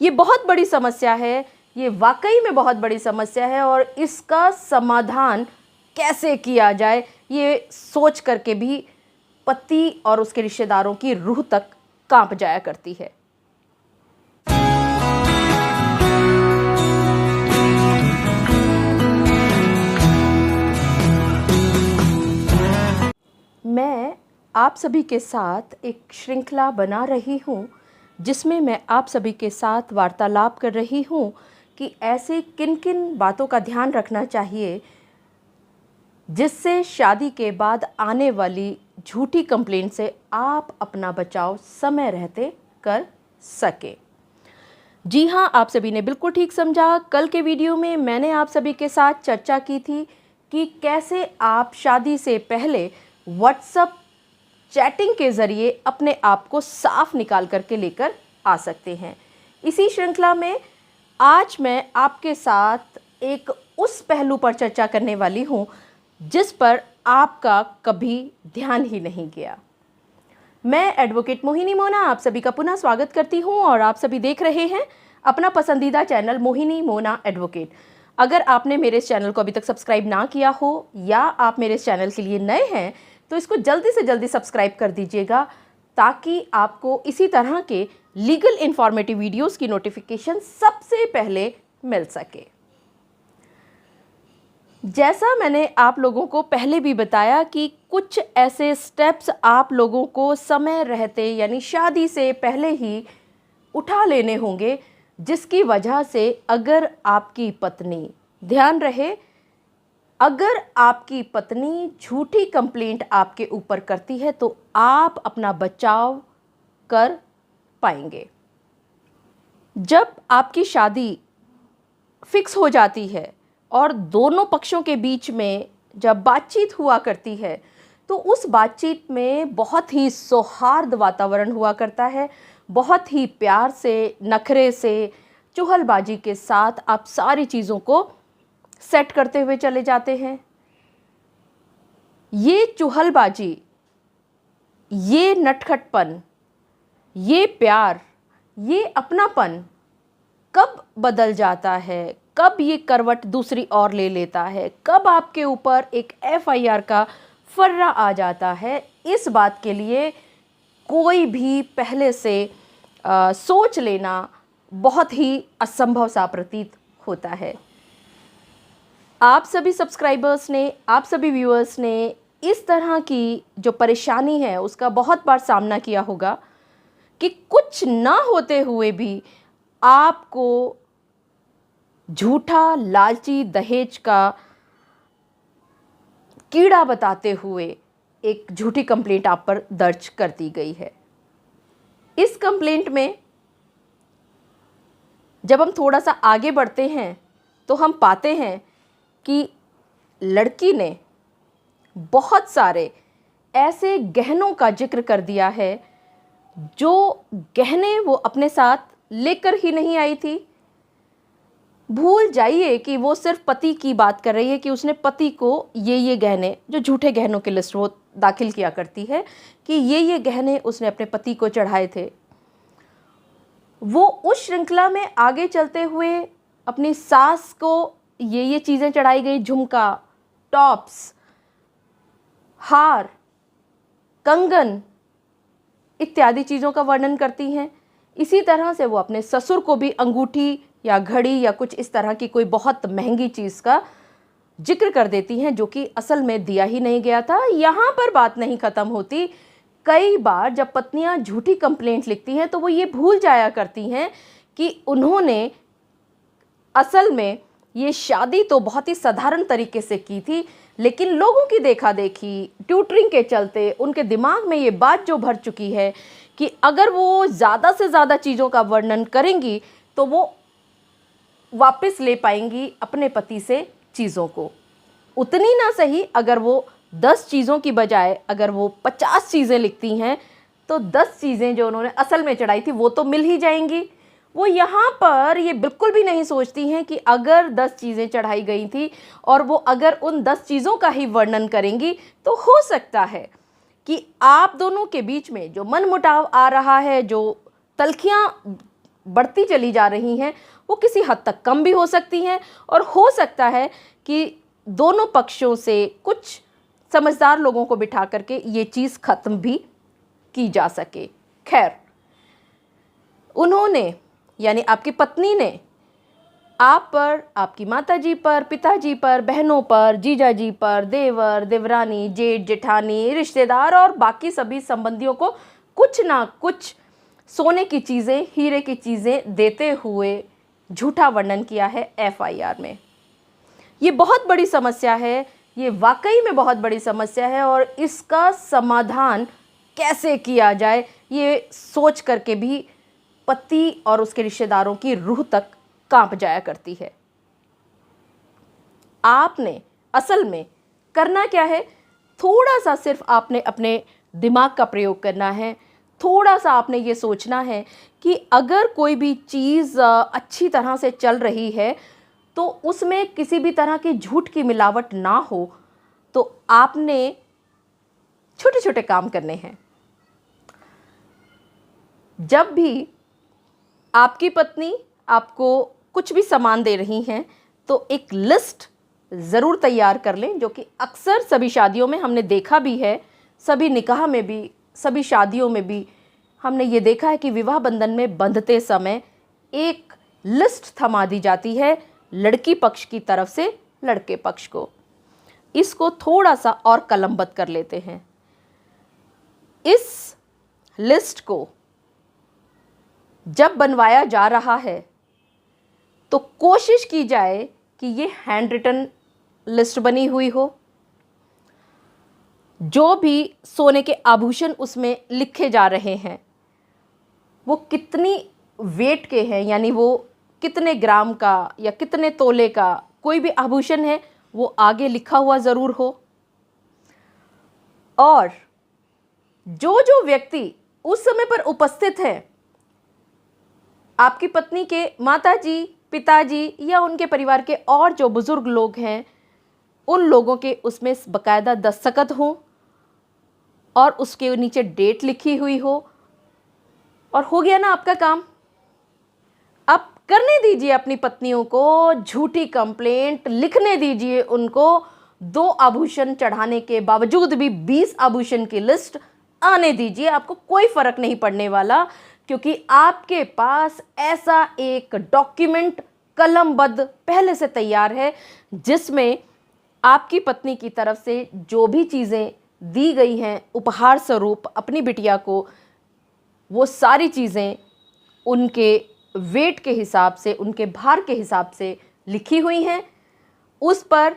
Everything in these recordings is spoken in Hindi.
ये बहुत बड़ी समस्या है, ये वाकई में बहुत बड़ी समस्या है और इसका समाधान कैसे किया जाए ये सोच करके भी पति और उसके रिश्तेदारों की रूह तक कांप जाया करती है। मैं आप सभी के साथ एक श्रृंखला बना रही हूँ जिसमें मैं आप सभी के साथ वार्तालाप कर रही हूँ कि ऐसे किन किन बातों का ध्यान रखना चाहिए जिससे शादी के बाद आने वाली झूठी कंप्लेंट से आप अपना बचाव समय रहते कर सके। जी हाँ, आप सभी ने बिल्कुल ठीक समझा। कल के वीडियो में मैंने आप सभी के साथ चर्चा की थी कि कैसे आप शादी से पहले व्हाट्सएप चैटिंग के ज़रिए अपने आप को साफ निकाल करके लेकर आ सकते हैं। इसी श्रृंखला में आज मैं आपके साथ एक उस पहलू पर चर्चा करने वाली हूँ जिस पर आपका कभी ध्यान ही नहीं गया। मैं एडवोकेट मोहिनी मोना आप सभी का पुनः स्वागत करती हूँ और आप सभी देख रहे हैं अपना पसंदीदा चैनल मोहिनी मोना एडवोकेट। अगर आपने मेरे इस चैनल को अभी तक सब्सक्राइब ना किया हो या आप मेरे इस चैनल के लिए नए हैं तो इसको जल्दी से जल्दी सब्सक्राइब कर दीजिएगा ताकि आपको इसी तरह के लीगल इन्फॉर्मेटिव वीडियोस की नोटिफिकेशन सबसे पहले मिल सके। जैसा मैंने आप लोगों को पहले भी बताया कि कुछ ऐसे स्टेप्स आप लोगों को समय रहते यानी शादी से पहले ही उठा लेने होंगे जिसकी वजह से अगर आपकी पत्नी, ध्यान रहे, अगर आपकी पत्नी झूठी कंप्लेंट आपके ऊपर करती है तो आप अपना बचाव कर पाएंगे। जब आपकी शादी फिक्स हो जाती है और दोनों पक्षों के बीच में जब बातचीत हुआ करती है तो उस बातचीत में बहुत ही सौहार्द वातावरण हुआ करता है, बहुत ही प्यार से, नखरे से, चुहलबाजी के साथ आप सारी चीज़ों को सेट करते हुए चले जाते हैं। ये चुहलबाजी, ये नटखटपन, ये प्यार, ये अपनापन कब बदल जाता है, कब ये करवट दूसरी ओर ले लेता है, कब आपके ऊपर एक FIR का फर्रा आ जाता है, इस बात के लिए कोई भी पहले से सोच लेना बहुत ही असंभव सा प्रतीत होता है। आप सभी सब्सक्राइबर्स ने, आप सभी व्यूअर्स ने इस तरह की जो परेशानी है उसका बहुत बार सामना किया होगा कि कुछ ना होते हुए भी आपको झूठा लालची दहेज का कीड़ा बताते हुए एक झूठी कंप्लेंट आप पर दर्ज कर दी गई है। इस कंप्लेंट में जब हम थोड़ा सा आगे बढ़ते हैं तो हम पाते हैं कि लड़की ने बहुत सारे ऐसे गहनों का जिक्र कर दिया है जो गहने वो अपने साथ लेकर ही नहीं आई थी। भूल जाइए कि वो सिर्फ पति की बात कर रही है कि उसने पति को ये गहने, जो झूठे गहनों की लिस्ट वो दाखिल किया करती है कि ये गहने उसने अपने पति को चढ़ाए थे। वो उस श्रृंखला में आगे चलते हुए अपनी सास को ये चीज़ें चढ़ाई गई, झुमका, टॉप्स, हार, कंगन इत्यादि चीज़ों का वर्णन करती हैं। इसी तरह से वो अपने ससुर को भी अंगूठी या घड़ी या कुछ इस तरह की कोई बहुत महंगी चीज़ का जिक्र कर देती हैं जो कि असल में दिया ही नहीं गया था। यहाँ पर बात नहीं ख़त्म होती। कई बार जब पत्नियाँ झूठी कंप्लेंट लिखती हैं तो वो ये भूल जाया करती हैं कि उन्होंने असल में ये शादी तो बहुत ही साधारण तरीके से की थी, लेकिन लोगों की देखा देखी, ट्यूटरिंग के चलते उनके दिमाग में ये बात जो भर चुकी है कि अगर वो ज़्यादा से ज़्यादा चीज़ों का वर्णन करेंगी तो वो वापस ले पाएंगी अपने पति से चीज़ों को। उतनी ना सही, अगर वो 10 चीज़ों की बजाय अगर वो 50 चीज़ें लिखती हैं तो 10 चीज़ें जो उन्होंने असल में चढ़ाई थी वो तो मिल ही जाएंगी। वो यहाँ पर ये बिल्कुल भी नहीं सोचती हैं कि अगर 10 चीज़ें चढ़ाई गई थी और वो अगर उन 10 चीज़ों का ही वर्णन करेंगी तो हो सकता है कि आप दोनों के बीच में जो मनमुटाव आ रहा है, जो तल्खियाँ बढ़ती चली जा रही हैं वो किसी हद तक कम भी हो सकती हैं, और हो सकता है कि दोनों पक्षों से कुछ समझदार लोगों को बिठा करके ये चीज़ ख़त्म भी की जा सके। खैर, उन्होंने यानी आपकी पत्नी ने आप पर, आपकी माताजी पर, पिताजी पर, बहनों पर, जीजाजी पर, देवर, देवरानी, जेठ, जेठानी, रिश्तेदार और बाकी सभी संबंधियों को कुछ ना कुछ सोने की चीज़ें, हीरे की चीज़ें देते हुए झूठा वर्णन किया है एफआईआर में। ये बहुत बड़ी समस्या है, ये वाकई में बहुत बड़ी समस्या है, और इसका समाधान कैसे किया जाए ये सोच करके भी पति और उसके रिश्तेदारों की रूह तक कांप जाया करती है। आपने असल में करना क्या है, थोड़ा सा सिर्फ आपने अपने दिमाग का प्रयोग करना है। थोड़ा सा आपने ये सोचना है कि अगर कोई भी चीज़ अच्छी तरह से चल रही है तो उसमें किसी भी तरह की झूठ की मिलावट ना हो, तो आपने छोटे छोटे काम करने हैं। जब भी आपकी पत्नी आपको कुछ भी सामान दे रही हैं तो एक लिस्ट ज़रूर तैयार कर लें, जो कि अक्सर सभी शादियों में हमने देखा भी है, सभी निकाह में भी, सभी शादियों में भी हमने ये देखा है कि विवाह बंधन में बंधते समय एक लिस्ट थमा दी जाती है लड़की पक्ष की तरफ से लड़के पक्ष को। इसको थोड़ा सा और कलमबद्ध कर लेते हैं। इस लिस्ट को जब बनवाया जा रहा है तो कोशिश की जाए कि ये हैंड रिटन लिस्ट बनी हुई हो। जो भी सोने के आभूषण उसमें लिखे जा रहे हैं वो कितनी वेट के हैं, यानी वो कितने ग्राम का या कितने तोले का कोई भी आभूषण है वो आगे लिखा हुआ ज़रूर हो। और जो जो व्यक्ति उस समय पर उपस्थित हैं, आपकी पत्नी के माताजी, पिताजी या उनके परिवार के और जो बुज़ुर्ग लोग हैं, उन लोगों के उसमें बाकायदा दस्तखत हों और उसके नीचे डेट लिखी हुई हो, और हो गया ना आपका काम। अब करने दीजिए अपनी पत्नियों को झूठी कंप्लेंट, लिखने दीजिए उनको 2 आभूषण चढ़ाने के बावजूद भी 20 आभूषण की लिस्ट आने दीजिए। आपको कोई फ़र्क नहीं पड़ने वाला, क्योंकि आपके पास ऐसा एक डॉक्यूमेंट कलमबद्ध पहले से तैयार है जिसमें आपकी पत्नी की तरफ से जो भी चीज़ें दी गई हैं उपहार स्वरूप अपनी बिटिया को, वो सारी चीज़ें उनके वेट के हिसाब से, उनके भार के हिसाब से लिखी हुई हैं। उस पर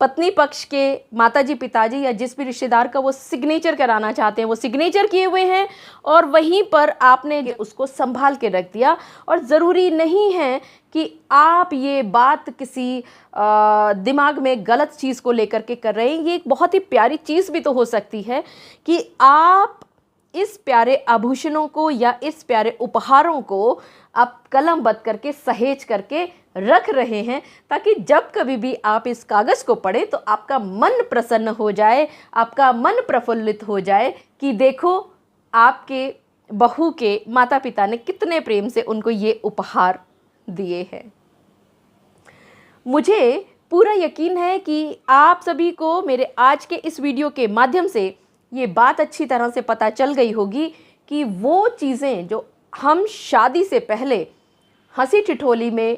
पत्नी पक्ष के माताजी, पिताजी या जिस भी रिश्तेदार का वो सिग्नेचर कराना चाहते हैं वो सिग्नेचर किए हुए हैं, और वहीं पर आपने उसको संभाल के रख दिया। और ज़रूरी नहीं है कि आप ये बात किसी दिमाग में गलत चीज़ को लेकर के कर रहे हैं। ये एक बहुत ही प्यारी चीज़ भी तो हो सकती है कि आप इस प्यारे आभूषणों को या इस प्यारे उपहारों को आप कलमबद्ध करके सहेज करके रख रहे हैं, ताकि जब कभी भी आप इस कागज़ को पढ़ें तो आपका मन प्रसन्न हो जाए, आपका मन प्रफुल्लित हो जाए कि देखो आपके बहू के माता पिता ने कितने प्रेम से उनको ये उपहार दिए हैं। मुझे पूरा यकीन है कि आप सभी को मेरे आज के इस वीडियो के माध्यम से ये बात अच्छी तरह से पता चल गई होगी कि वो चीज़ें जो हम शादी से पहले हंसी ठिठोली में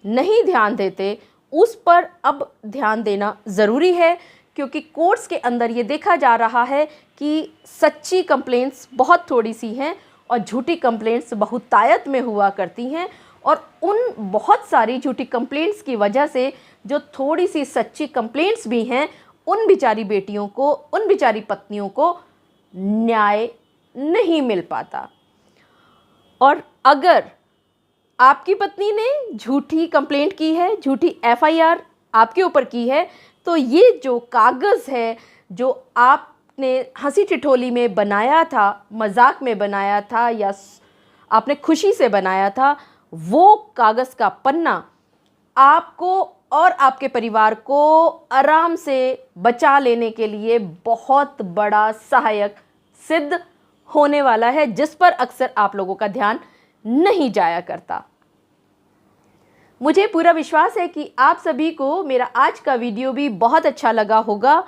नहीं ध्यान देते, उस पर अब ध्यान देना ज़रूरी है, क्योंकि कोर्ट्स के अंदर ये देखा जा रहा है कि सच्ची कंप्लेंट्स बहुत थोड़ी सी हैं और झूठी कंप्लेंट्स बहुतायत में हुआ करती हैं। और उन बहुत सारी झूठी कंप्लेंट्स की वजह से जो थोड़ी सी सच्ची कंप्लेंट्स भी हैं, उन बिचारी बेटियों को, उन बिचारी पत्नियों को न्याय नहीं मिल पाता। और अगर आपकी पत्नी ने झूठी कंप्लेंट की है, झूठी एफआईआर आपके ऊपर की है, तो ये जो कागज़ है जो आपने हंसी ठिठोली में बनाया था, मजाक में बनाया था या आपने खुशी से बनाया था, वो कागज़ का पन्ना आपको और आपके परिवार को आराम से बचा लेने के लिए बहुत बड़ा सहायक सिद्ध होने वाला है, जिस पर अक्सर आप लोगों का ध्यान नहीं जाया करता। मुझे पूरा विश्वास है कि आप सभी को मेरा आज का वीडियो भी बहुत अच्छा लगा होगा।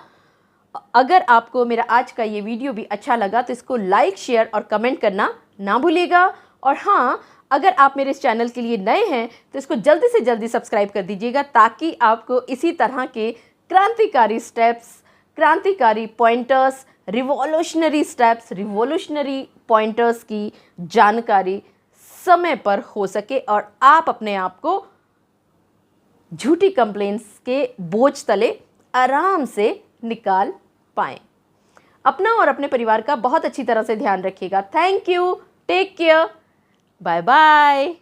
अगर आपको मेरा आज का ये वीडियो भी अच्छा लगा तो इसको लाइक, शेयर और कमेंट करना ना भूलिएगा। और हाँ, अगर आप मेरे इस चैनल के लिए नए हैं तो इसको जल्दी से जल्दी सब्सक्राइब कर दीजिएगा, ताकि आपको इसी तरह के क्रांतिकारी स्टेप्स, क्रांतिकारी pointers, revolutionary steps, revolutionary pointers की जानकारी समय पर हो सके और आप अपने आप को झूठी कंप्लेंट्स के बोझ तले आराम से निकाल पाएं। अपना और अपने परिवार का बहुत अच्छी तरह से ध्यान रखिएगा। Thank you, take care, bye bye.